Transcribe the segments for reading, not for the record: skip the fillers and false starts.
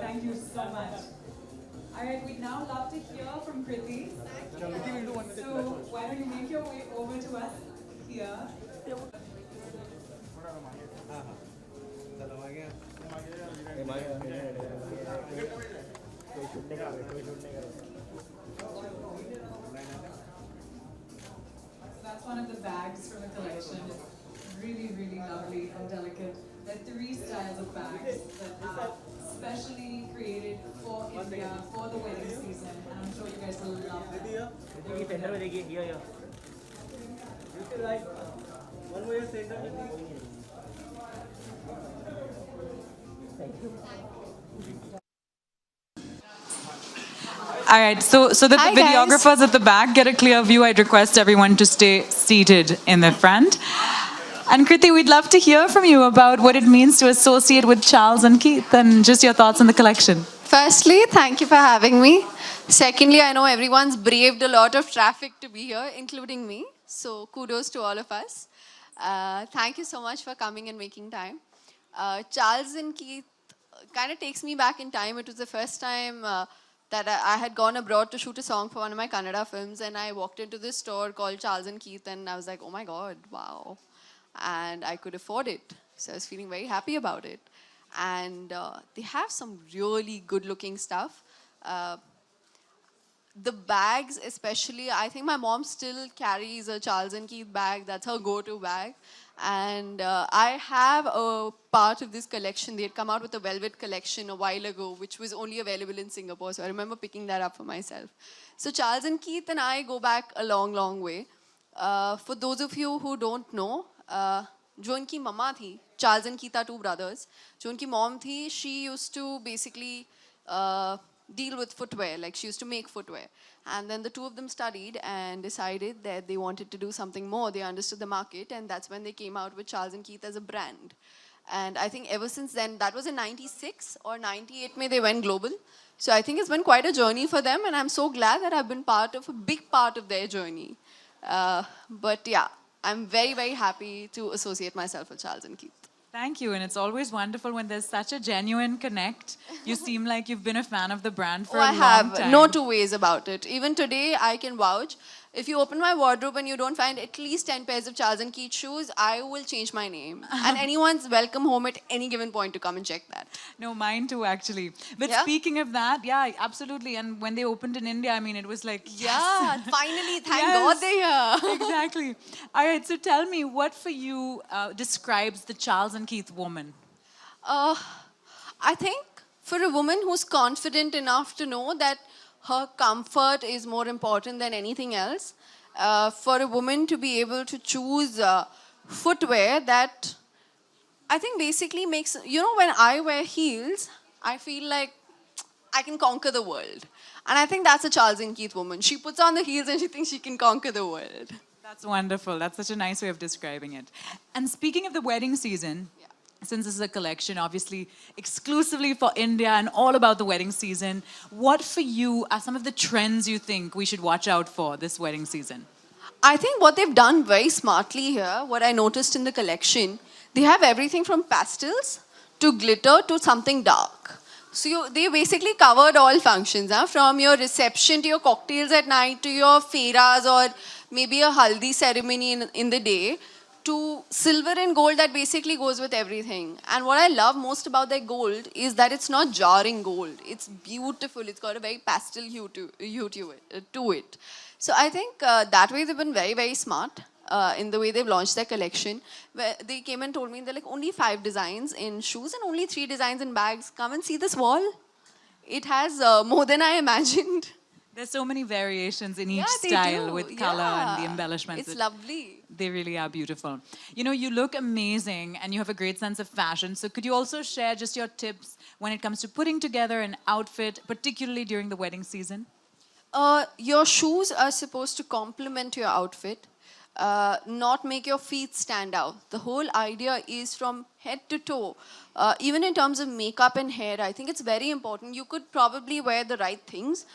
Thank you so much. Alright, we'd now love to hear from Kriti. So why don't you make your way over to us here? That's one of the bags from the collection. It's really, really lovely and delicate. There are three styles of bags that are specially created for India, for the wedding season, and I'm sure you guys will love them. All right, so that Hi, the guys. videographers at the back get a clear view, I'd request everyone to stay seated in the front. And Kriti, we'd love to hear from you about what it means to associate with Charles and Keith and just your thoughts on the collection. Firstly, thank you for having me. Secondly, I know everyone's braved a lot of traffic to be here, including me. So kudos to all of us. Thank you so much for coming and making time. Charles and Keith kind of takes me back in time. It was the first time that I had gone abroad to shoot a song for one of my Kannada films, and I walked into this store called Charles and Keith, and I was like, oh my God, wow. And I could afford it. So I was feeling very happy about it. And they have some really good looking stuff. The bags especially, I think my mom still carries a Charles and Keith bag. That's her go-to bag. And I have a part of this collection. They had come out with a velvet collection a while ago, which was only available in Singapore. So I remember picking that up for myself. So Charles and Keith and I go back a long, long way. For those of you who don't know, जो उनकी मम्मा थी, Charles and Keith are two brothers. जो उनकी mom थी, she used to basically deal with footwear, like she used to make footwear. And then the two of them studied and decided that they wanted to do something more. They understood the market, and that's when they came out with Charles and Keith as a brand. And I think ever since then, that was in 96 or 98 may they went global. So I think it's been quite a journey for them, and I'm so glad that I've been part of a big part of their journey. But yeah, I'm very, very happy to associate myself with Charles and Keith. Thank you, and it's always wonderful when there's such a genuine connect. You seem like you've been a fan of the brand for a I long have time. no two ways about it. Even today, I can vouch. If you open my wardrobe and you don't find at least 10 pairs of Charles and Keith shoes, I will change my name. And anyone's welcome home at any given point to come and check that. No, mine too, actually. But Yeah? speaking of that, yeah, absolutely. And when they opened in India, I mean, it was like, Yeah, finally, thank Yes. God they're here. Exactly. All right, so tell me, what for you describes the Charles and Keith woman? I think for a woman who's confident enough to know that her comfort is more important than anything else, for a woman to be able to choose footwear that I think basically makes, you know, when I wear heels, I feel like I can conquer the world. And I think that's a Charles and Keith woman. She puts on the heels and she thinks she can conquer the world. That's wonderful. That's such a nice way of describing it. And speaking of the wedding season, since this is a collection, obviously exclusively for India and all about the wedding season, what for you are some of the trends you think we should watch out for this wedding season? I think what they've done very smartly here, what I noticed in the collection, they have everything from pastels to glitter to something dark. So they basically covered all functions, from your reception to your cocktails at night to your fairas or maybe a haldi ceremony in the day, to silver and gold that basically goes with everything. And what I love most about their gold is that it's not jarring gold. It's beautiful. It's got a very pastel hue to it. So I think that way they've been very, very smart in the way they've launched their collection. Where they came and told me they're like only 5 designs in shoes and only 3 designs in bags. Come and see this wall. It has more than I imagined. There's so many variations in each Yeah, they style do. with color and the Yeah. embellishments. It's lovely. They really are beautiful. You know, you look amazing and you have a great sense of fashion. So could you also share just your tips when it comes to putting together an outfit, particularly during the wedding season? Your shoes are supposed to complement your outfit, not make your feet stand out. The whole idea is from head to toe. Even in terms of makeup and hair, I think it's very important. You could probably wear the right things.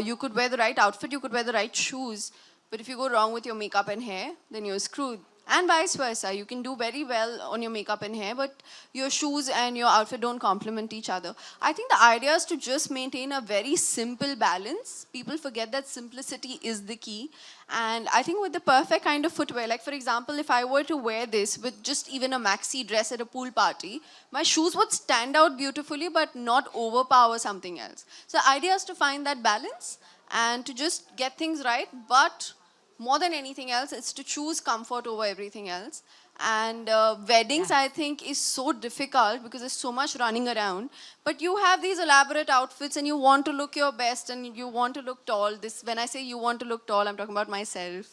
You could wear the right outfit. You could wear the right shoes. But if you go wrong with your makeup and hair, then you're screwed. And vice versa. You can do very well on your makeup and hair, but your shoes and your outfit don't complement each other. I think the idea is to just maintain a very simple balance. People forget that simplicity is the key. And I think with the perfect kind of footwear, like for example, if I were to wear this with just even a maxi dress at a pool party, my shoes would stand out beautifully but not overpower something else. So the idea is to find that balance and to just get things right, but more than anything else, it's to choose comfort over everything else. And weddings, I think, is so difficult because there's so much running around. But you have these elaborate outfits and you want to look your best and you want to look tall. This, when I say you want to look tall, I'm talking about myself.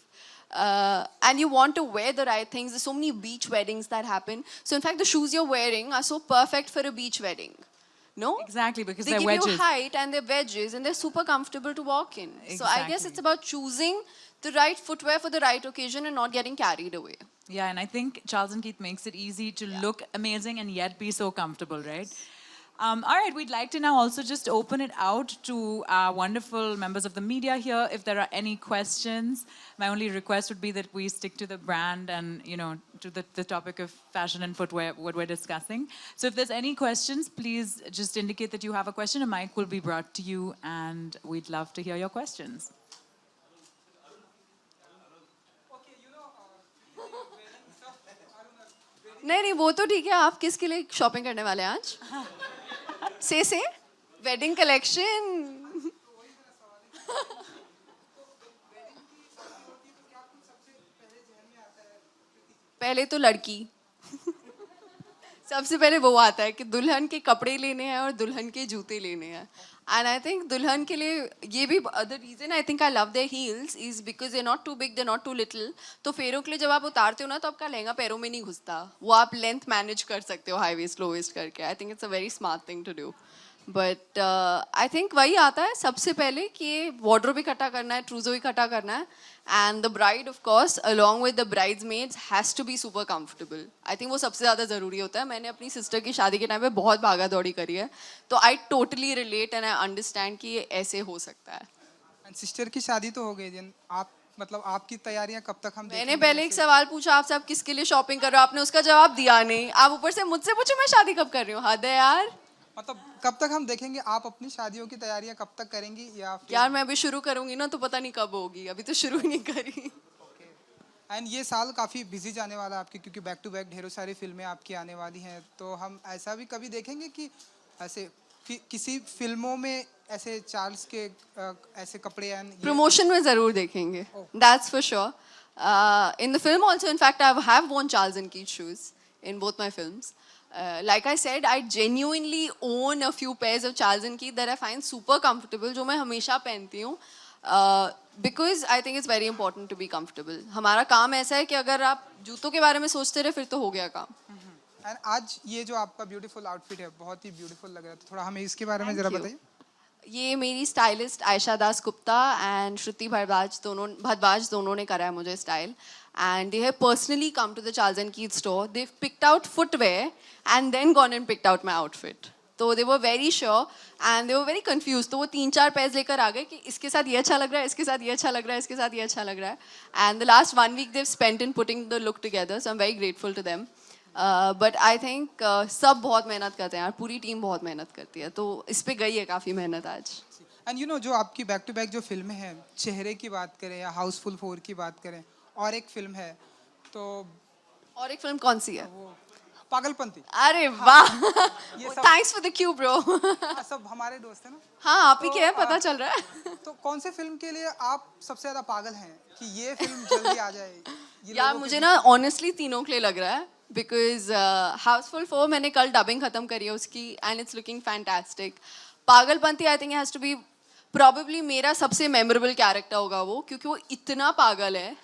And you want to wear the right things. There's so many beach weddings that happen. So in fact, the shoes you're wearing are so perfect for a beach wedding. No? Exactly, because they they're give wedges. you height and they're wedges and they're super comfortable to walk in. So I guess Exactly. it's about choosing the right footwear for the right occasion and not getting carried away. Yeah, and I think Charles & Keith makes it easy to look amazing and yet be so comfortable, right? All right, we'd like to now also just open it out to our wonderful members of the media here. If there are any questions, my only request would be that we stick to the brand and, you know, to the topic of fashion and footwear, what we're discussing. So if there's any questions, please just indicate that you have a question. A mic will be brought to you, and we'd love to hear your questions. नहीं नहीं वो तो ठीक है आप किसके लिए shopping करने वाले हैं आज से वेडिंग कलेक्शन पहले तो लड़की सबसे पहले वो आता है कि दुल्हन के कपड़े लेने हैं और दुल्हन के जूते लेने हैं एंड आई थिंक दुल्हन के लिए ये भी the reason I think I love their heels is because they not too big they not too little तो फेरों के लिए जब आप उतारते हो ना तो आपका लहंगा पैरों में नहीं घुसता वो आप लेंथ मैनेज कर सकते हो हाई वेस्ट लो वेस्ट करके I think it's a very smart thing to do but I think वही आता है सबसे पहले कि वार्डरोब इकट्ठा करना है ट्रूजो इकट्ठा करना है and the bride of course along with the bridesmaids has to be super comfortable I think वो सबसे ज़्यादा ज़रूरी होता है मैंने अपनी सिस्टर की शादी के टाइम पे बहुत भागा दौड़ी करी है तो I totally relate and I understand कि ये ऐसे हो सकता है सिस्टर की शादी तो हो गई दिन आप मतलब आपकी तैयारियां कब तक हम मैंने पहले एक सवाल पूछा आपसे आप किसके लिए शॉपिंग कर रहे हो आपने उसका जवाब दिया नहीं आप ऊपर से मुझसे पूछो मैं शादी कब कर रही हूँ हद है यार मतलब कब तक हम देखेंगे आप अपनी शादियों की तैयारियां कब तक करेंगी या फिर यार मैं अभी शुरू करूंगी ना तो पता नहीं कब होगी अभी तो शुरू ही नहीं करी एंड ये साल काफ़ी बिजी जाने वाला है आपकी क्योंकि बैक टू बैक ढेरों सारी फिल्में आपकी आने वाली हैं तो हम ऐसा भी कभी देखेंगे कि ऐसे किसी फिल्मों में ऐसे चार्ल्स के ऐसे कपड़े एंड प्रमोशन में जरूर देखेंगे that's for sure in the film also in fact I have worn Charles & Keith shoes in both my films. Like I said, I genuinely own a few pairs of Charles & Keith that I find super comfortable, जो मैं हमेशा पहनती हूँ because I think it's very important to be comfortable. हमारा काम ऐसा है कि अगर आप जूतों के बारे में सोचते रहे फिर तो हो गया काम. एंड आज ये जो आपका ब्यूटीफुल आउटफिट है बहुत ही ब्यूटीफुल लग रहा है तो थोड़ा हमें इसके बारे में जरा बताइए. ये मेरी स्टाइलिस्ट आयशा दास गुप्ता एंड श्रुति भारद्वाज दोनों ने करा है मुझे style and they have personally come to the Charles & Keith store. They've picked out footwear and then gone and picked out my outfit. So they were very sure and they were very confused. तो वो 3-4 पैस लेकर आ गए कि इसके साथ ये अच्छा लग रहा है, इसके साथ ये अच्छा लग रहा है, इसके साथ ये अच्छा लग रहा है. And the last 1 week they've spent in putting the look together. So I'm very grateful to them. But I think सब बहुत मेहनत करते हैं यार, पूरी टीम बहुत मेहनत करती है. तो इस पे गई है काफ़ी मेहनत आज. एंड यू नो जो आपकी बैक टू बैक जो फिल्में हैं चेहरे की बात करें या हाउसफुल 4 की बात करें और एक फिल्म है तो और एक फिल्म कौन सी है पागलपंती. अरे वाह thanks for the Q bro सब हमारे दोस्त हैं ना. हाँ आप ही के हैं पता चल रहा है. तो कौन से फिल्म के लिए आप सबसे ज्यादा पागल हैं कि ये फिल्म जल्दी आ जाए. यार मुझे ना ऑनेस्टली तीनों के लिए लग रहा है बिकॉज हाउसफुल 4 मैंने कल डबिंग खत्म करी है उसकी and it's looking fantastic. Pagalpanti I think has to be probably मेरा सबसे मेमोरेबल कैरेक्टर होगा वो क्योंकि वो इतना पागल है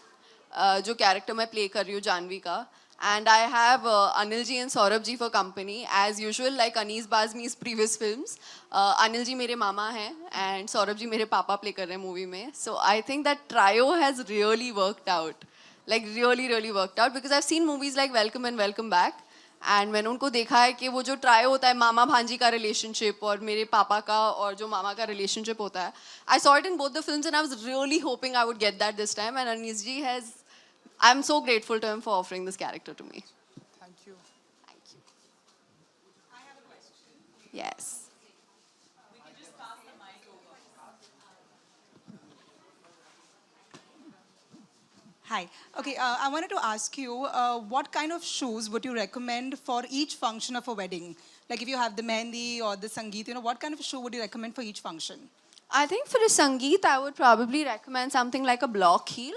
जो कैरेक्टर मैं प्ले कर रही हूँ जानवी का. And I have Anil ji and Saurabh ji for company as usual like Anees Bazmee's previous films. Anil ji मेरे मामा हैं एंड सौरभ जी मेरे पापा प्ले कर रहे हैं मूवी में. So I think that trio has really worked out like really worked out because I've seen movies like Welcome and Welcome Back and मैंने उनको देखा है कि वो जो ट्राई होता है मामा भांजी का रिलेशनशिप और मेरे पापा का और जो मामा का रिलेशनशिप होता है I saw it in both the films and I was really hoping I would get that this time and Anis ji has I'm so grateful to him for offering this character to me. Thank you Thank you. Yes. Hi. Okay, I wanted to ask you, what kind of shoes would you recommend for each function of a wedding? Like if you have the mehndi or the sangeet, what kind of shoe would you recommend for each function? I think for a Sangeet, I would probably recommend something like a block heel.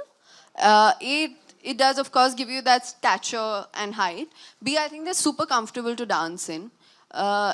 It does, of course, give you that stature and height. B, I think they're super comfortable to dance in.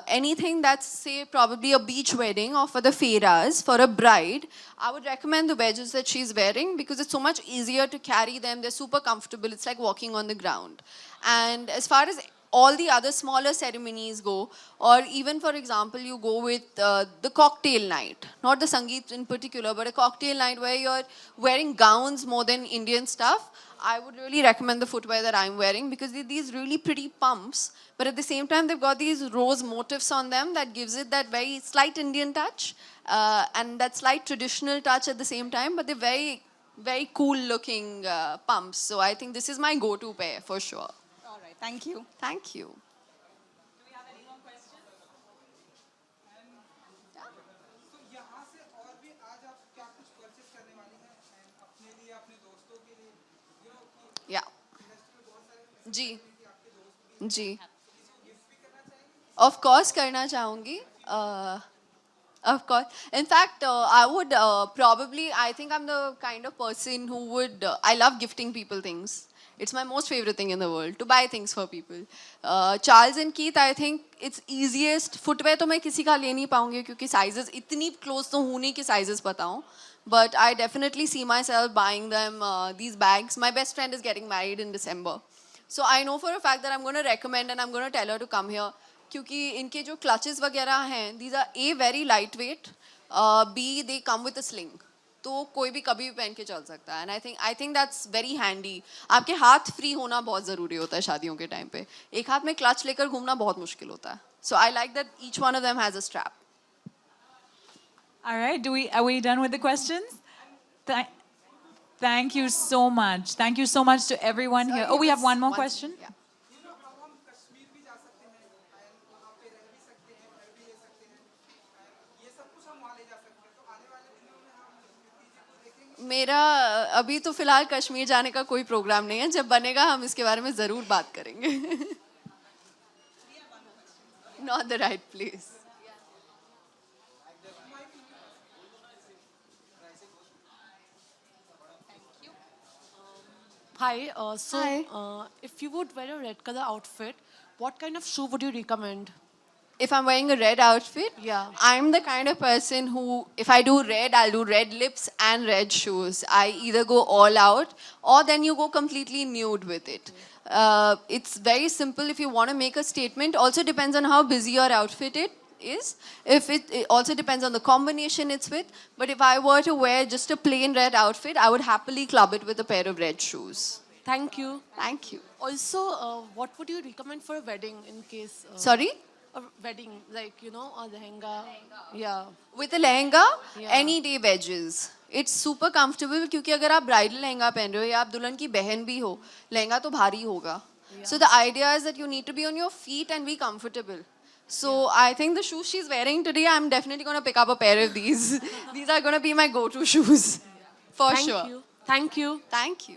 Anything that's, say, probably a beach wedding or for the feiras, for a bride, I would recommend the wedges that she's wearing because it's so much easier to carry them. They're super comfortable. It's like walking on the ground. And as far as all the other smaller ceremonies go, or even, for example, you go with the cocktail night, not the Sangeet in particular, but a cocktail night where you're wearing gowns more than Indian stuff, I would really recommend the footwear that I'm wearing because they're these really pretty pumps, but at the same time, they've got these rose motifs on them that gives it that very slight Indian touch and that slight traditional touch at the same time, but they're very, very cool looking pumps. So I think this is my go-to pair for sure. All right, thank you. Thank you. तो यहाँ से और भी आज आप क्या कुछ purchase करने वाली हैं and अपने लिए अपने दोस्तों के लिए कि Yeah. इंडस्ट्री में बहुत सारे जी आपके दोस्त भी जी किसी को गिफ्ट भी करना चाहेंगे of course करना चाहूँगी of course in fact I would probably I think I'm the kind of person who would I love gifting people things. It's my most favorite thing in the world to buy things for people. Charles and Keith, I think it's easiest. Footwear तो मैं किसी का ले नहीं पाऊँगी क्योंकि sizes इतनी close तो हूँ नहीं कि sizes पता हूँ. But I definitely see myself buying them these bags. My best friend is getting married in December. So I know for a fact that I'm going to recommend and I'm going to tell her to come here. क्योंकि इनके जो clutches वगैरह हैं, these are A, very lightweight, B, they come with a sling. तो कोई भी कभी भी पहन के चल सकता है. And I think that's very handy. आपके हाथ free होना बहुत ज़रूरी होता है शादियों के टाइम पे. एक हाथ में clutch लेकर घूमना बहुत मुश्किल होता है. So I like that each one of them has a strap. All right, are we done with the questions? Thank you so much. Thank you so much to everyone here. Oh, we have one more question. Yeah. अब हम कश्मीर भी जा सकते हैं and वहाँ पे रह भी सकते हैं घर भी ले सकते हैं and ये सब कुछ हम वहाँ ले जा सकते हैं तो आने वाले दिनों में हम कीर्ति जी को देखेंगे मेरा अभी तो फिलहाल कश्मीर जाने का कोई प्रोग्राम नहीं है. जब बनेगा हम इसके बारे में ज़रूर बात करेंगे. Not the right place. Hi, Hi. If you would wear a red color outfit, what kind of shoe would you recommend? If I'm wearing a red outfit, Yeah. I'm the kind of person who, if I do red, I'll do red lips and red shoes. I either go all out or then you go completely nude with it. It's very simple if you want to make a statement. Also depends on how busy your outfit is. It also depends on the combination it's with. But if I were to wear just a plain red outfit, I would happily club it with a pair of red shoes. Thank you. Thank you. Also, what would you recommend for a wedding in case? Sorry? A wedding, like, a lehenga. Yeah. With a lehenga, Yeah. any day wedges. It's super comfortable क्योंकि अगर आप bridal lehenga पहन रहे हो या आप दुल्हन की बहन भी हो, लहंगा तो भारी होगा. So the idea is that you need to be on your feet and be comfortable. So I think the shoes she's wearing today, I'm definitely going to pick up a pair of these. These are going to be my go-to shoes. For Thank sure. you. Thank you. Thank you.